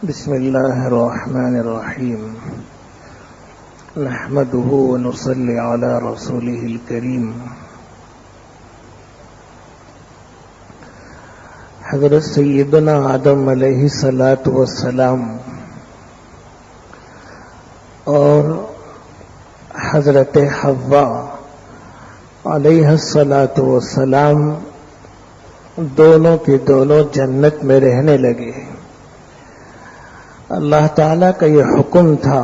بسم الله الرحمن الرحيم نحمده ونصلي على رسوله الكريم حضرت سیدنا آدم علیہ الصلاۃ والسلام اور حضرت حوا علیہ الصلاۃ والسلام دونوں کے دونوں جنت میں رہنے لگے۔ اللہ تعالیٰ کا یہ حکم تھا،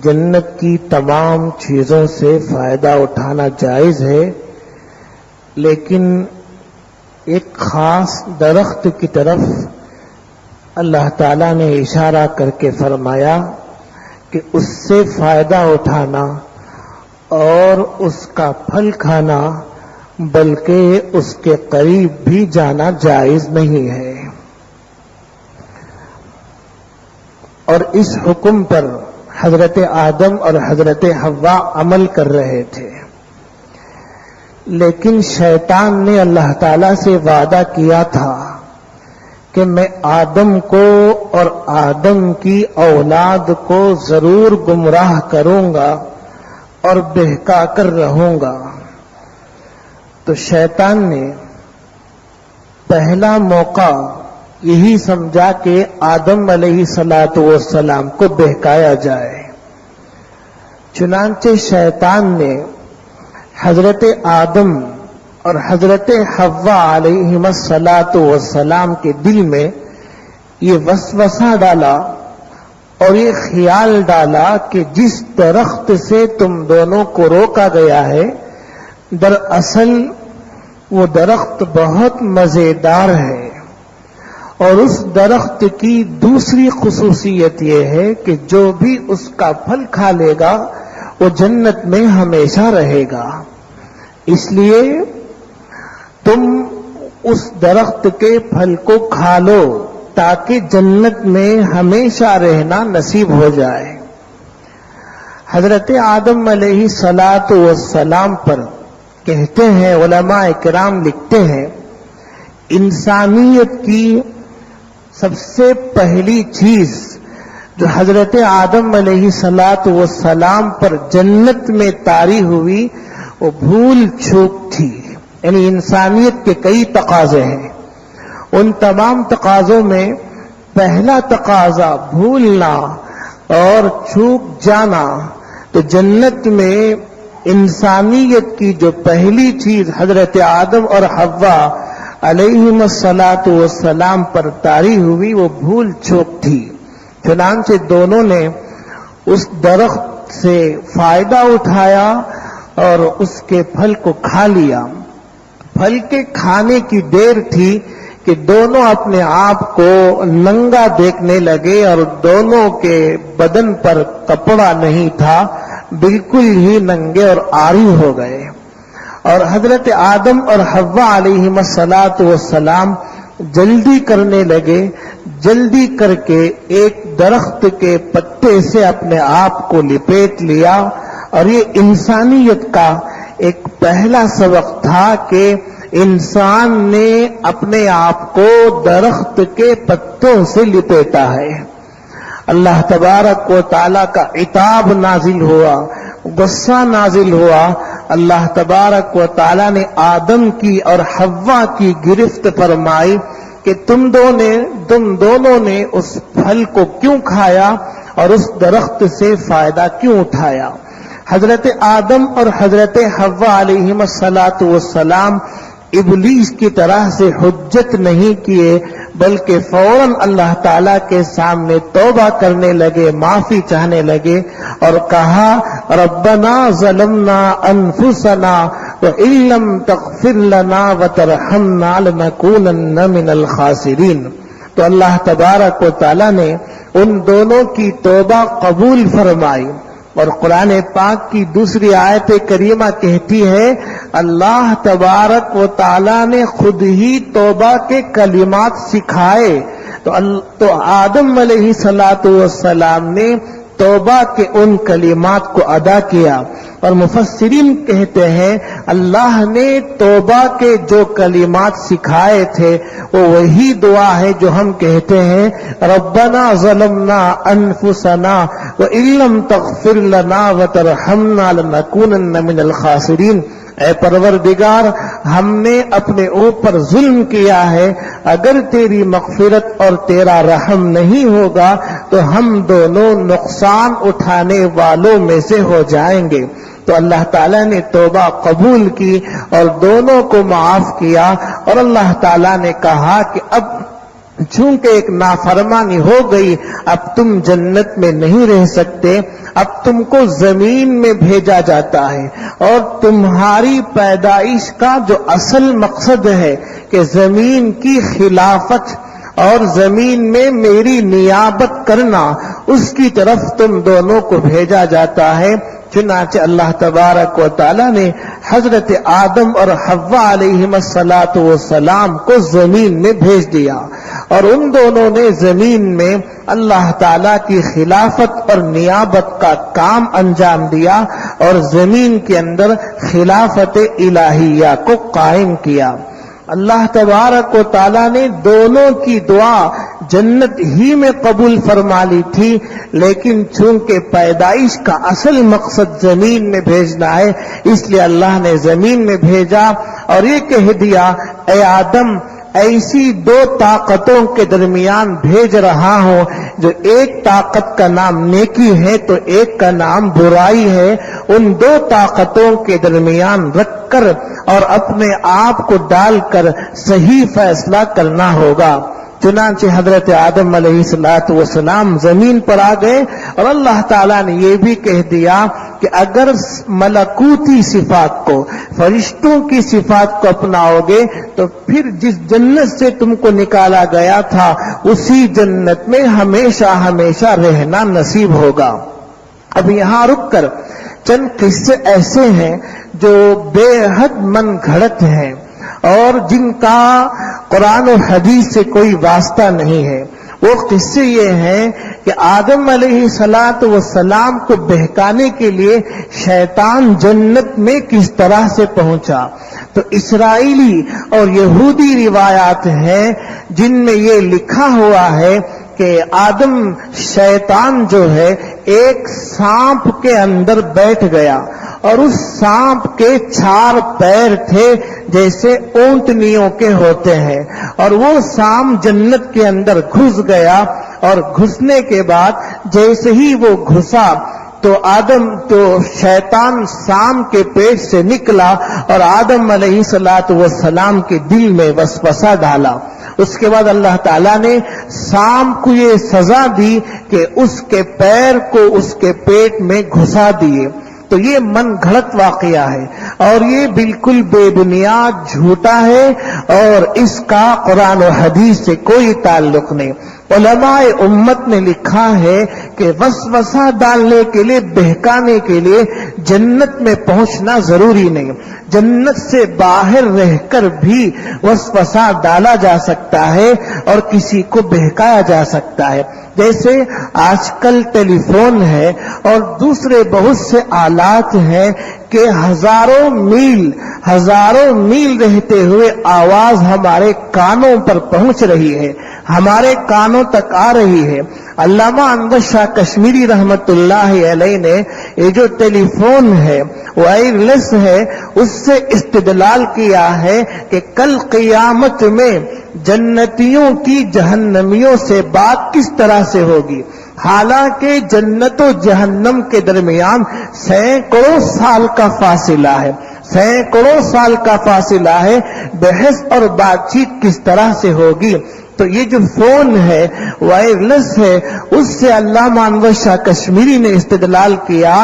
جنت کی تمام چیزوں سے فائدہ اٹھانا جائز ہے، لیکن ایک خاص درخت کی طرف اللہ تعالیٰ نے اشارہ کر کے فرمایا کہ اس سے فائدہ اٹھانا اور اس کا پھل کھانا بلکہ اس کے قریب بھی جانا جائز نہیں ہے۔ اور اس حکم پر حضرت آدم اور حضرت حوا عمل کر رہے تھے، لیکن شیطان نے اللہ تعالیٰ سے وعدہ کیا تھا کہ میں آدم کو اور آدم کی اولاد کو ضرور گمراہ کروں گا اور بہکا کر رہوں گا۔ تو شیطان نے پہلا موقع یہی سمجھا کہ آدم علیہ الصلاۃ والسلام کو بہکایا جائے، چنانچہ شیطان نے حضرت آدم اور حضرت حوا علیہ الصلاۃ والسلام کے دل میں یہ وسوسہ ڈالا اور یہ خیال ڈالا کہ جس درخت سے تم دونوں کو روکا گیا ہے، دراصل وہ درخت بہت مزیدار ہے، اور اس درخت کی دوسری خصوصیت یہ ہے کہ جو بھی اس کا پھل کھا لے گا وہ جنت میں ہمیشہ رہے گا، اس لیے تم اس درخت کے پھل کو کھا لو تاکہ جنت میں ہمیشہ رہنا نصیب ہو جائے۔ حضرت آدم علیہ الصلاۃ والسلام پر کہتے ہیں، علماء کرام لکھتے ہیں، انسانیت کی سب سے پہلی چیز جو حضرت آدم علیہ الصلاۃ والسلام پر جنت میں طاری ہوئی وہ بھول چوک تھی۔ یعنی انسانیت کے کئی تقاضے ہیں، ان تمام تقاضوں میں پہلا تقاضا بھولنا اور چوک جانا، تو جنت میں انسانیت کی جو پہلی چیز حضرت آدم اور حوا علیہ الصلاۃ والسلام پر طاری ہوئی وہ بھول چوک تھی۔ چنانچہ دونوں نے اس درخت سے فائدہ اٹھایا اور اس کے پھل کو کھا لیا۔ پھل کے کھانے کی دیر تھی کہ دونوں اپنے آپ کو ننگا دیکھنے لگے اور دونوں کے بدن پر کپڑا نہیں تھا، بالکل ہی ننگے اور عاری ہو گئے۔ اور حضرت آدم اور حوا علیہ الصلاۃ والسلام جلدی کرنے لگے، جلدی کر کے ایک درخت کے پتے سے اپنے آپ کو لپیٹ لیا، اور یہ انسانیت کا ایک پہلا سبق تھا کہ انسان نے اپنے آپ کو درخت کے پتوں سے لپیٹا ہے۔ اللہ تبارک و تعالیٰ کا عتاب نازل ہوا، غصہ نازل ہوا۔ اللہ تبارک و تعالیٰ نے آدم کی اور حوا کی گرفت فرمائی کہ تم دونوں نے اس پھل کو کیوں کھایا اور اس درخت سے فائدہ کیوں اٹھایا۔ حضرت آدم اور حضرت حوا علیہ الصلاۃ والسلام ابلیس کی طرح سے حجت نہیں کیے، بلکہ فوراً اللہ تعالیٰ کے سامنے توبہ کرنے لگے، معافی چاہنے لگے اور کہا، ربنا ظلمنا انفسنا وان لم تغفر لنا وترحمنا لنکونن من الخاسرین۔ تو اللہ تبارک و تعالیٰ نے ان دونوں کی توبہ قبول فرمائی، اور قرآن پاک کی دوسری آیت کریمہ کہتی ہے، اللہ تبارک و تعالیٰ نے خود ہی توبہ کے کلمات سکھائے۔ تو آدم علیہ الصلاۃ والسلام نے توبہ کے ان کلمات کو ادا کیا. اور مفسرین کہتے ہیں اللہ نے توبہ کے جو کلمات سکھائے تھے وہ وہی دعا ہے جو ہم کہتے ہیں ربنا ظلمنا انفسنا وان لم تغفر لنا وترحمنا لنکونن من الخاسرین. اے پروردگار، ہم نے اپنے اوپر ظلم کیا ہے، اگر تیری مغفرت اور تیرا رحم نہیں ہوگا تو ہم دونوں نقصان اٹھانے والوں میں سے ہو جائیں گے. تو اللہ تعالیٰ نے توبہ قبول کی اور دونوں کو معاف کیا، اور اللہ تعالیٰ نے کہا کہ اب چونکہ ایک نافرمانی ہو گئی، اب تم جنت میں نہیں رہ سکتے، اب تم کو زمین میں بھیجا جاتا ہے. اور تمہاری پیدائش کا جو اصل مقصد ہے کہ زمین کی خلافت اور زمین میں میری نیابت کرنا، اس کی طرف تم دونوں کو بھیجا جاتا ہے. چنانچہ اللہ تبارک و تعالی نے حضرت آدم اور حوا علیہم السلام کو زمین میں بھیج دیا، اور ان دونوں نے زمین میں اللہ تعالی کی خلافت اور نیابت کا کام انجام دیا اور زمین کے اندر خلافت الہیہ کو قائم کیا. اللہ تبارک و تعالیٰ نے دونوں کی دعا جنت ہی میں قبول فرما لی تھی، لیکن چونکہ پیدائش کا اصل مقصد زمین میں بھیجنا ہے، اس لیے اللہ نے زمین میں بھیجا اور یہ کہہ دیا اے آدم، ایسی دو طاقتوں کے درمیان بھیج رہا ہوں، جو ایک طاقت کا نام نیکی ہے تو ایک کا نام برائی ہے. ان دو طاقتوں کے درمیان رکھ کر اور اپنے آپ کو ڈال کر صحیح فیصلہ کرنا ہوگا. چنانچہ حضرت آدم علیہ السلام زمین پر آ گئے، اور اللہ تعالیٰ نے یہ بھی کہہ دیا کہ اگر ملکوتی صفات کو، فرشتوں کی صفات کو اپناؤ گے تو پھر جس جنت سے تم کو نکالا گیا تھا اسی جنت میں ہمیشہ ہمیشہ رہنا نصیب ہوگا. اب یہاں رک کر چند قصے ایسے ہیں جو بے حد من گھڑت ہیں اور جن کا قرآن و حدیث سے کوئی واسطہ نہیں ہے. وہ قصے یہ ہیں کہ آدم علیہ السلام کو بہکانے کے لیے شیطان جنت میں کس طرح سے پہنچا. تو اسرائیلی اور یہودی روایات ہیں جن میں یہ لکھا ہوا ہے کہ آدم شیطان جو ہے ایک سانپ کے اندر بیٹھ گیا، اور اس سانپ کے 4 پیر تھے جیسے اونٹنیوں کے ہوتے ہیں، اور وہ سانپ جنت کے اندر گھس گیا، اور گھسنے کے بعد جیسے ہی وہ گھسا تو شیطان سانپ کے پیٹ سے نکلا اور آدم علیہ السلام کے دل میں وسوسہ ڈالا. اس کے بعد اللہ تعالیٰ نے سانپ کو یہ سزا دی کہ اس کے پیر کو اس کے پیٹ میں گھسا دیے. تو یہ من گھڑت واقعہ ہے اور یہ بالکل بے بنیاد جھوٹا ہے اور اس کا قرآن و حدیث سے کوئی تعلق نہیں. علماء امت نے لکھا ہے کہ وسوسہ ڈالنے کے لیے، بہکانے کے لیے جنت میں پہنچنا ضروری نہیں، جنت سے باہر رہ کر بھی وسوسہ ڈالا جا سکتا ہے اور کسی کو بہکایا جا سکتا ہے. جیسے آج کل ٹیلی فون ہے اور دوسرے بہت سے آلات ہیں کہ ہزاروں میل رہتے ہوئے آواز ہمارے کانوں پر پہنچ رہی ہے، ہمارے کانوں تک آ رہی ہے. علامہ انور شاہ کشمیری رحمت اللہ علیہ نے یہ جو ٹیلی فون ہے وائرلیس ہے، اس سے استدلال کیا ہے کہ کل قیامت میں جنتیوں کی جہنمیوں سے بات کس طرح سے ہوگی. حالانکہ جنت و جہنم کے درمیان سینکڑوں سال کا فاصلہ ہے، سینکڑوں سال کا فاصلہ ہے، بحث اور بات چیت کس طرح سے ہوگی. تو یہ جو فون ہے وائرلیس ہے، اس سے علامہ انور شاہ کشمیری نے استدلال کیا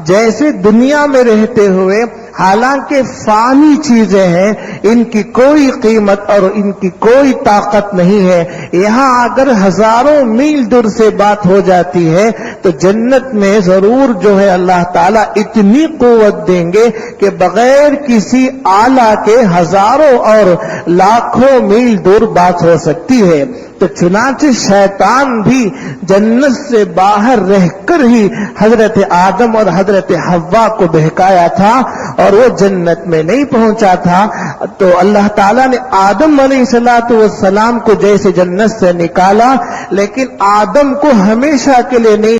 جیسے دنیا میں رہتے ہوئے حالانکہ فانی چیزیں ہیں، ان کی کوئی قیمت اور ان کی کوئی طاقت نہیں ہے، یہاں اگر ہزاروں میل دور سے بات ہو جاتی ہے تو جنت میں ضرور جو ہے اللہ تعالیٰ اتنی قوت دیں گے کہ بغیر کسی آلہ کے ہزاروں اور لاکھوں میل دور بات ہو سکتی ہے. تو چنانچہ شیطان بھی جنت سے باہر رہ کر ہی حضرت آدم اور حضرت حوا کو بہکایا تھا اور وہ جنت میں نہیں پہنچا تھا. تو اللہ تعالیٰ نے آدم علیہ السلام کو جیسے جنت سے نکالا، لیکن آدم کو ہمیشہ کے لیے نہیں